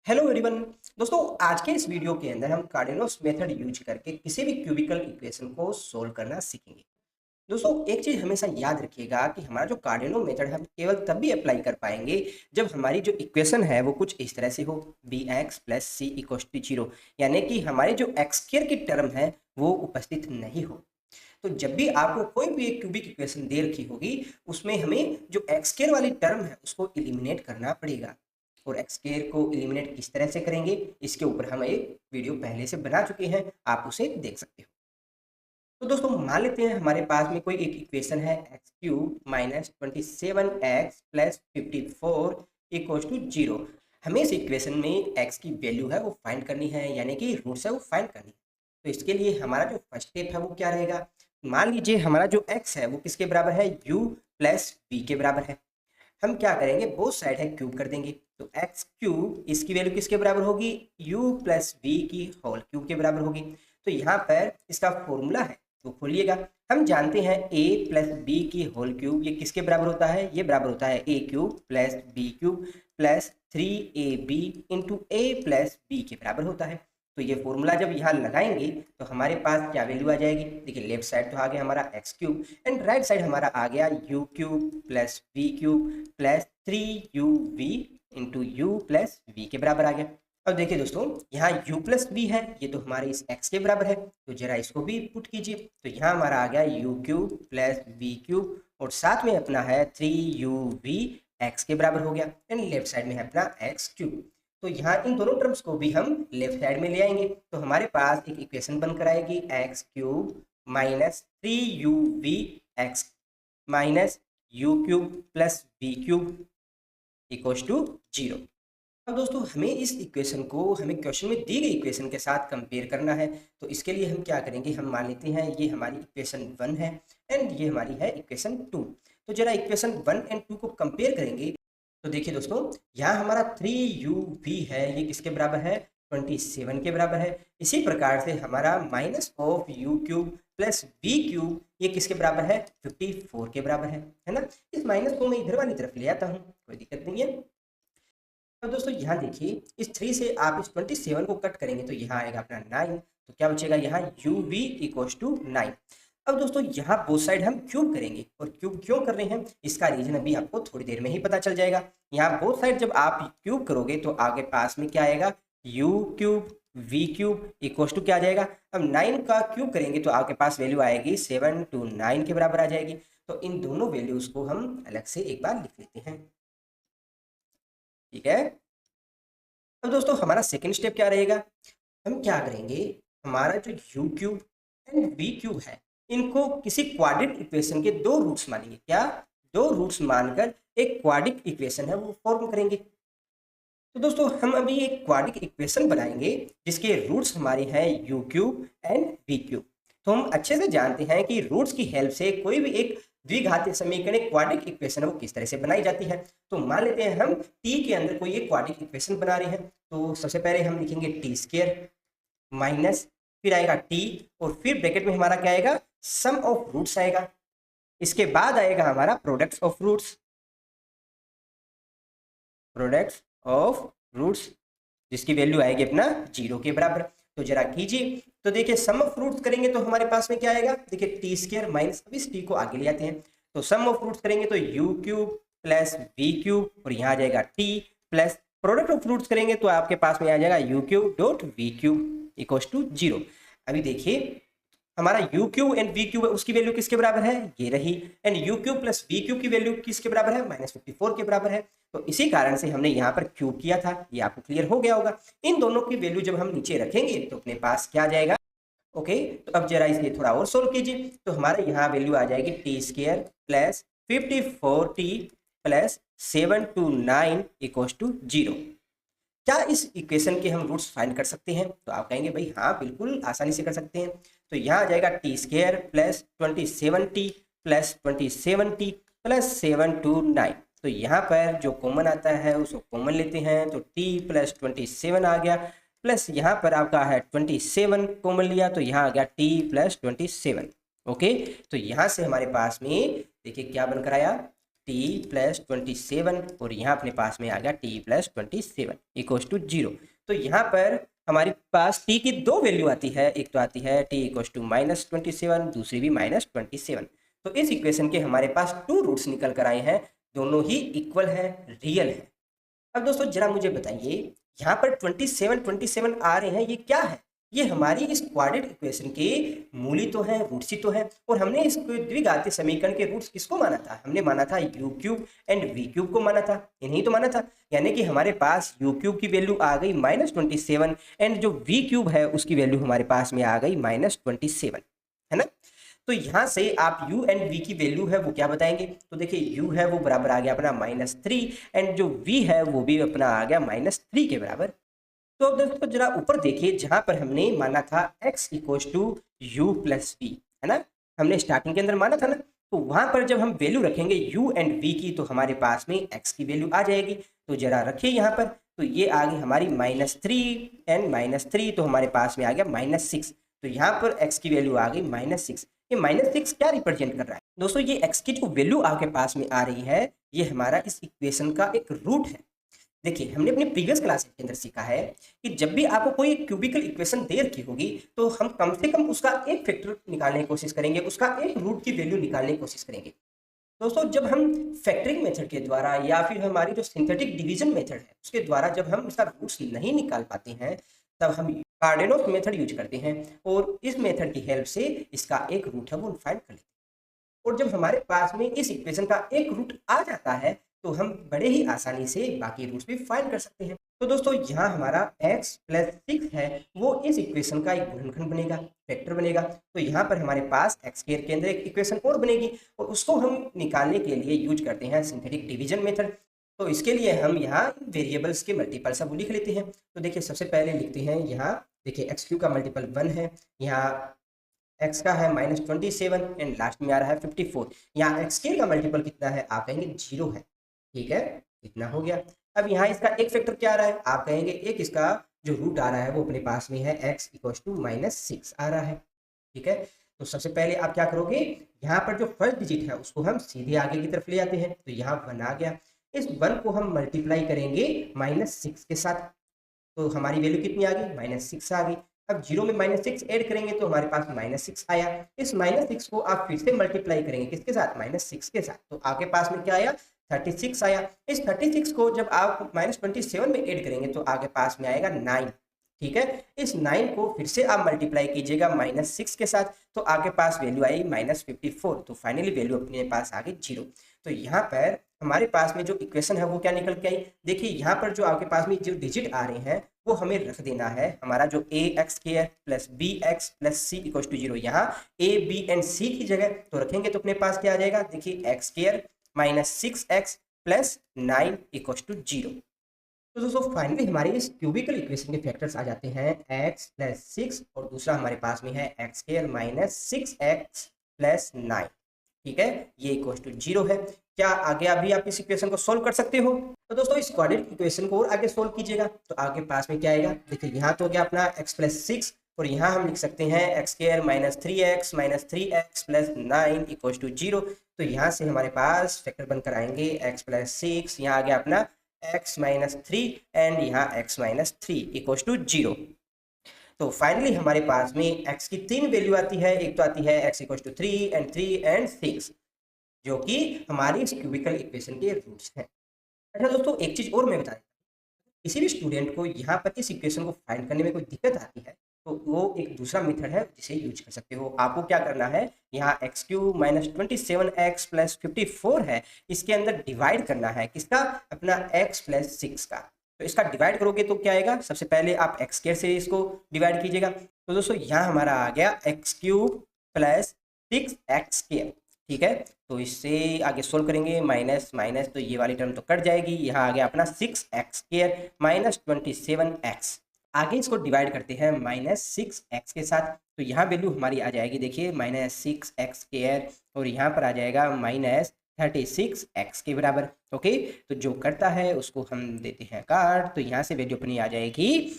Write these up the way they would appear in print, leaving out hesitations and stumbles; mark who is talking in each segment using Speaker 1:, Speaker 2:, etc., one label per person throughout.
Speaker 1: Hello everyone. दोस्तों आज के इस वीडियो के अंदर हम कार्डिनोस मेथड यूज करके किसी भी क्यूबिकल इक्वेशन को सोल्व करना सीखेंगे। दोस्तों एक चीज हमेशा याद रखिएगा कि हमारा जो कार्डिनो मेथड है हम केवल तब भी अप्लाई कर पाएंगे जब हमारी जो इक्वेशन है वो कुछ इस तरह से हो B X plus C equals to zero, यानी कि हमारी जो एक्स स्क्वायर की टर्म है वो उपस्थित नहीं हो। तो जब भी आपको कोई भी एक क्यूबिक इक्वेशन दे रखी होगी उसमें हमें जो एक्स स्क्वायर वाली टर्म है उसको एलिमिनेट करना पड़ेगा। और एक्स स्क्वायर को एलिमिनेट किस तरह से करेंगे इसके ऊपर हम एक वीडियो पहले से बना चुके हैं, आप उसे देख सकते हो। तो दोस्तों मान लेते हैं हमारे पास में कोई एक इक्वेशन है X cube minus 27x plus 54 equals to zero. हमें इस इक्वेशन में एक्स की वैल्यू है वो फाइंड करनी है, यानी कि रूट्स है वो फाइंड करनी है। तो इसके लिए हमारा जो फर्स्ट स्टेप है वो क्या रहेगा, मान लीजिए हमारा जो एक्स है वो किसके बराबर है, u प्लस बी के बराबर है। हम क्या करेंगे, बोथ साइड है क्यूब कर देंगे। तो एक्स क्यूब इसकी वैल्यू किसके बराबर होगी, u प्लस बी की होल क्यूब के बराबर होगी। तो यहाँ पर इसका फॉर्मूला है तो खोलिएगा। हम जानते हैं a प्लस बी की होल क्यूब ये किसके बराबर होता है, ये बराबर होता है a cube plus B cube plus 3ab into A plus B के बराबर होता है। तो ये फॉर्मूला जब यहाँ लगाएंगे तो हमारे पास क्या वैल्यू आ जाएगी, देखिए लेफ्ट साइड तो आ गया हमारा X cube and right side हमारा आ गया U cube plus V cube plus 3uv into U plus V के बराबर आ गया। अब देखिए दोस्तों यहाँ u प्लस वी है ये तो हमारे इस x के बराबर है, तो जरा इसको भी पुट कीजिए। तो यहाँ हमारा आ गया U cube plus V cube और साथ में अपना है 3uv x के बराबर हो गया एंड लेफ्ट साइड में है अपना x क्यूब। तो यहाँ इन दोनों टर्म्स को भी हम लेफ्ट साइड में ले आएंगे तो हमारे पास एक इक्वेशन बनकर आएगी X cube minus 3uv X minus U cube plus V cube equals to zero. अब दोस्तों हमें इस इक्वेशन को हमें क्वेश्चन में दी गई इक्वेशन के साथ कंपेयर करना है। तो इसके लिए हम क्या करेंगे, हम मान लेते हैं ये हमारी इक्वेशन 1 है एंड ये हमारी है इक्वेशन 2। तो जरा इक्वेशन 1 एंड 2 को कंपेयर करेंगे तो देखिए दोस्तों यहाँ हमारा 3uv है ये किसके बराबर है, 27 के बराबर है। इसी प्रकार से हमारा minus of U cube plus V cube ये किसके बराबर है, 54 के बराबर है ना। इस माइनस को मैं इधर वाली तरफ ले आता हूँ, कोई दिक्कत नहीं है। तो दोस्तों यहाँ देखिए इस 3 से आप इस 27 को कट करेंगे तो यहाँ आएगा अपना 9। तो क्या बचेगा यहाँ uv इक्वल्स टू 9। अब दोस्तों यहाँ बोथ साइड हम क्यूब करेंगे और क्यूब क्यों कर रहे हैं इसका रीजन अभी आपको थोड़ी देर में ही पता चल जाएगा। यहाँ बोथ साइड जब आप क्यूब करोगे तो आगे पास में क्या आएगा, u cube v cube equals to क्या आ जाएगा। अब 9 का क्यूब करेंगे तो आपके पास वैल्यू आएगी 7 to 9 के बराबर आ जाएगी। तो इन दोनों वैल्यूज को हम अलग से एक बार लिख लेते हैं, ठीक है। अब दोस्तों हमारा सेकंड स्टेप क्या रहेगा, हम क्या करेंगे, हमारा जो U cube and V cube है इनको किसी क्वाड्रिक इक्वेशन के दो रूट्स मानेंगे। क्या, दो रूट्स मानकर एक क्वाड्रिक इक्वेशन है वो फॉर्म करेंगे। तो दोस्तों हम अभी एक क्वाड्रिक इक्वेशन बनाएंगे जिसके रूट्स हमारे हैं U cube and V cube. तो हम अच्छे से जानते हैं कि रूट्स की हेल्प से कोई भी एक द्विघातीय समीकरण एक क्वाड्रिक इक्वेशन है वो किस तरह से बनाई जाती है। तो मान लेते हैं हम टी के अंदर कोई एक क्वाड्रिक इक्वेशन बना रहे हैं। तो सबसे पहले हम लिखेंगे टी स्क्वायर माइनस फिर आएगा टी और फिर ब्रैकेट में हमारा क्या आएगा, सम ऑफ रूट्स आएगा। इसके बाद आएगा हमारा products of roots, products of roots जिसकी वैल्यू आएगी अपना 0 के बराबर। तो जरा कीजिए तो देखिए सम ऑफ रूट्स करेंगे तो हमारे पास में क्या आएगा, देखिए टी स्क्वायर माइनस, अब इस टी को आगे ले आते हैं तो सम ऑफ रूट्स करेंगे तो U cube plus V cube और यहाँ आ जाएगा T plus product of roots करेंगे तो आपके पास में आ जाएगा U cube dot V cube equals to 0। अभी देखिए हमारा U cube and V cube उसकी वैल्यू किसके बराबर है, ये रही, and U cube plus V cube की वैल्यू किसके बराबर है, -54 के बराबर है। तो इसी कारण से हमने यहाँ पर क्यूब किया था, ये आपको क्लियर हो गया होगा। इन दोनों की वैल्यू जब हम नीचे रखेंगे तो अपने पास क्या आ जाएगा, ओके। तो अब जरा इसे थोड़ा और सोल्व कीजिए तो हमारे यहाँ वैल्यू आ जाएगी T square plus 54t plus 7 to 9 equals to 0। क्या इस इक्वेशन के हम रूट्स फाइंड कर सकते हैं, तो आप कहेंगे भाई हाँ बिल्कुल आसानी से कर सकते हैं। तो यहाँ आ जाएगा T square plus 27t plus 27t plus 7 to 9। तो यहाँ पर जो कॉमन आता है उसको कॉमन लेते हैं तो t प्लस 27 आ गया प्लस यहाँ पर आपका है 27 कॉमन लिया तो यहाँ आ गया t प्लस 27। ओके, तो यहाँ से हमारे पास में देखिए क्या बनकर आया, t+27 और यहाँ अपने पास में आ गया t+27 इक्वल्स टू 0। तो यहाँ पर हमारे पास t की दो वैल्यू आती है, एक तो आती है t इक्वल्स टू -27, दूसरी भी -27। तो इस इक्वेशन के हमारे पास टू रूट्स निकल कर आए हैं, दोनों ही इक्वल है, रियल है। अब दोस्तों जरा मुझे बताइए, यहाँ पर 27 आ रहे हैं, ये क्या है? ये हमारी इस क्वाड्रेटिक इक्वेशन के मूल ही तो हैं, रूट्स ही तो हैं। और हमने इस द्विघातीय समीकरण के रूट्स किसको माना था? हमने माना था U cube and V cube को माना था, इन्हीं तो माना था। यानी कि हमारे पास यू क्यूब की वैल्यू आ गई -27 एंड जो वी क्यूब है उसकी वैल्यू हमारे पास में आ गई -27, है ना। तो यहाँ से आप u एंड v की वैल्यू है वो क्या बताएंगे? तो देखिए u है वो बराबर आ गया अपना -3 एंड जो v है वो भी अपना आ गया -3 के बराबर। तो अब दोस्तों जरा ऊपर देखिए, जहां पर हमने माना था x equals to u plus v, है ना, हमने स्टार्टिंग के अंदर माना था ना। तो वहां पर जब हम वैल्यू रखेंगे u एंड v की तो हमारे पास में x की वैल्यू आ जाएगी। तो जरा रखिए यहाँ पर, तो ये आ गई हमारी -3 एंड -3, तो हमारे पास में आ गया -6। तो यहाँ पर x की वैल्यू आ गई -6। ये -6 क्या रिप्रेजेंट कर रहा है दोस्तों? ये x की जो वैल्यू आपके पास में आ रही है ये हमारा इस इक्वेशन का एक रूट है। देखिए हमने अपने प्रीवियस क्लास के अंदर सीखा है कि जब भी आपको कोई क्यूबिकल इक्वेशन दे रखी होगी तो हम कम से कम उसका एक फैक्टर निकालने की कोशिश करेंगे, उसका एक रूट की वैल्यू निकालने की कोशिश करेंगे। दोस्तों जब हम फैक्टरिंग मेथड के द्वारा या फिर हमारी जो सिंथेटिक डिवीजन मेथड है उसके द्वारा जब हम इसका रूट्स नहीं निकाल पाते हैं तब हम कार्डेनोस मेथड यूज करते हैं और इस मेथड की हेल्प से इसका एक रूट है वो फाइंड कर लेते हैं। और जब हमारे पास में इस इक्वेशन का एक रूट आ जाता है तो हम बड़े ही आसानी से बाकी रूट्स भी फाइंड कर सकते हैं। तो दोस्तों यहाँ हमारा x+6 है वो इस इक्वेशन का एक गुणनखंड बनेगा, फैक्टर बनेगा। तो यहाँ पर हमारे पास x स्क्वायर के अंदर एक इक्वेशन और बनेगी और उसको हम निकालने के लिए यूज करते हैं सिंथेटिक डिवीजन मेथड। तो इसके लिए हम यहाँ वेरिएबल्स के मल्टीपल सब लिख लेते हैं। तो देखिए सबसे पहले लिखते हैं यहाँ, देखिए x³ का मल्टीपल 1 है, यहाँ x का है -27 एंड लास्ट में आ रहा है 54। यहाँ x स्क्वायर का मल्टीपल कितना है? आप कहेंगे 0 है, ठीक है, इतना हो गया। अब यहाँ इसका एक फैक्टर क्या आ रहा है? आप कहेंगे एक इसका जो रूट आ रहा है वो अपने पास में है x इक्वल्स टू -6 आ रहा है, ठीक है। तो सबसे पहले आप क्या करोगे, यहाँ पर जो फर्स्ट डिजिट है उसको हम सीधे आगे की तरफ ले आते हैं। तो यहाँ 1 आ गया, इस 1 को हम मल्टीप्लाई करेंगे -6 के साथ, तो हमारी वैल्यू कितनी आ गई? -6 आ गई। अब 0 में -6 ऐड करेंगे तो हमारे पास -6 आया। इस -6 को आप फिर से मल्टीप्लाई करेंगे किसके साथ? -6 के साथ, तो आपके पास में क्या आया? 36 आया। इस 36 को जब आप -27 में ऐड करेंगे तो आगे पास में आएगा 9, ठीक है। इस 9 को फिर से आप मल्टीप्लाई कीजिएगा -6 के साथ, तो आगे पास वैल्यू आई -54। तो फाइनली वैल्यू अपने पास आ गई 0। तो यहाँ पर हमारे पास में जो इक्वेशन है वो क्या निकल के आई? देखिए यहाँ पर जो आपके पास में जो डिजिट आ रहे हैं वो हमें रख देना है, हमारा जो ax² plus bx plus c equal to 0, यहाँ a b एंड c की जगह तो रखेंगे तो अपने पास क्या आ जाएगा? देखिए x² -6x plus 9 equal to 0। तो दोस्तों फाइनली हमारे इस क्यूबिकल इक्वेशन के फैक्टर्स आ जाते हैं x प्लस 6 और दूसरा हमारे पास में है x² -6x प्लस 9, ठीक है, ये इक्वल टू 0 है। क्या आगे अभी आप इस इक्वेशन को सोल्व कर सकते हो? तो दोस्तों इस क्वाड्रेटिक इक्वेशन को और आगे सोल्व कीजिएगा तो आगे पास में क्या आएगा? देखिए यहाँ तो हो गया अपना x+6 और यहाँ हम लिख सकते हैं x² -3x plus 9 equal to 0। तो यहाँ से हमारे पास फैक्टर बनकर आएंगे x+6, यहाँ आ गया अपना x-3 एंड यहाँ x-3 इक्वल टू 0। तो फाइनली हमारे पास में x की 3 वैल्यू आती है, एक तो आती है x इक्वल टू 3 एंड 6 जो कि हमारी इस क्यूबिकल इक्वेशन के रूट्स हैं। अच्छा दोस्तों एक चीज और मैं बता देता हूँ, किसी भी स्टूडेंट को यहाँ पर इस इक्वेशन को फाइंड करने में कोई दिक्कत आती है तो वो एक दूसरा मेथड है जिसे यूज कर सकते हो। आपको क्या करना है, यहाँ x³ -27x प्लस 54 है, इसके अंदर डिवाइड करना है किसका? अपना x+6 का। तो इसका डिवाइड करोगे तो क्या आएगा? सबसे पहले आप x² से इसको डिवाइड कीजिएगा। तो दोस्तों यहाँ हमारा आ गया x³ प्लस 6x², ठीक है। तो इससे आगे सोल्व करेंगे माइनस माइनस तो ये वाली टर्म तो कट जाएगी, यहाँ आ गया अपना 6x² -27x। आगे इसको डिवाइड करते हैं -6x के साथ, तो यहाँ वैल्यू हमारी आ जाएगी, देखिए -6x² और यहाँ पर आ जाएगा -36x के बराबर। ओके, तो जो करता है उसको हम देते हैं काट, तो यहाँ से वैल्यू अपनी आ जाएगी,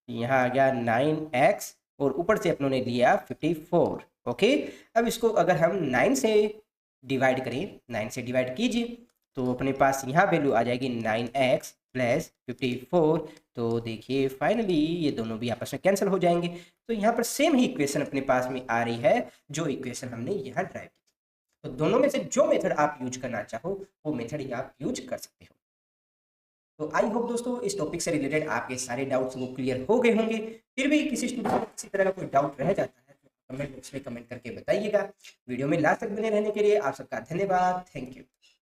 Speaker 1: यहाँ आ गया 9x और ऊपर से अपनों ने लिया 54। ओके, अब इसको अगर हम 9 से डिवाइड करें, 9 से डिवाइड कीजिए तो अपने पास यहाँ वैल्यू आ जाएगी 9x प्लस 54। तो देखिए फाइनली ये दोनों भी आपस में कैंसिल हो जाएंगे। तो यहाँ पर सेम ही इक्वेशन अपने पास में आ रही है जो इक्वेशन हमने यहाँ ड्राइव की। तो दोनों में से जो मेथड आप यूज करना चाहो वो मेथड ही आप यूज कर सकते हो। तो आई होप दोस्तों इस टॉपिक से रिलेटेड आपके सारे डाउट्स वो क्लियर हो गए होंगे। फिर भी किसी स्टूडेंट को किसी तरह का कोई डाउट रह जाता है तो कमेंट बॉक्स में कमेंट करके बताइएगा। वीडियो में लास्ट तक बने रहने के लिए आप सबका धन्यवाद। Thank you.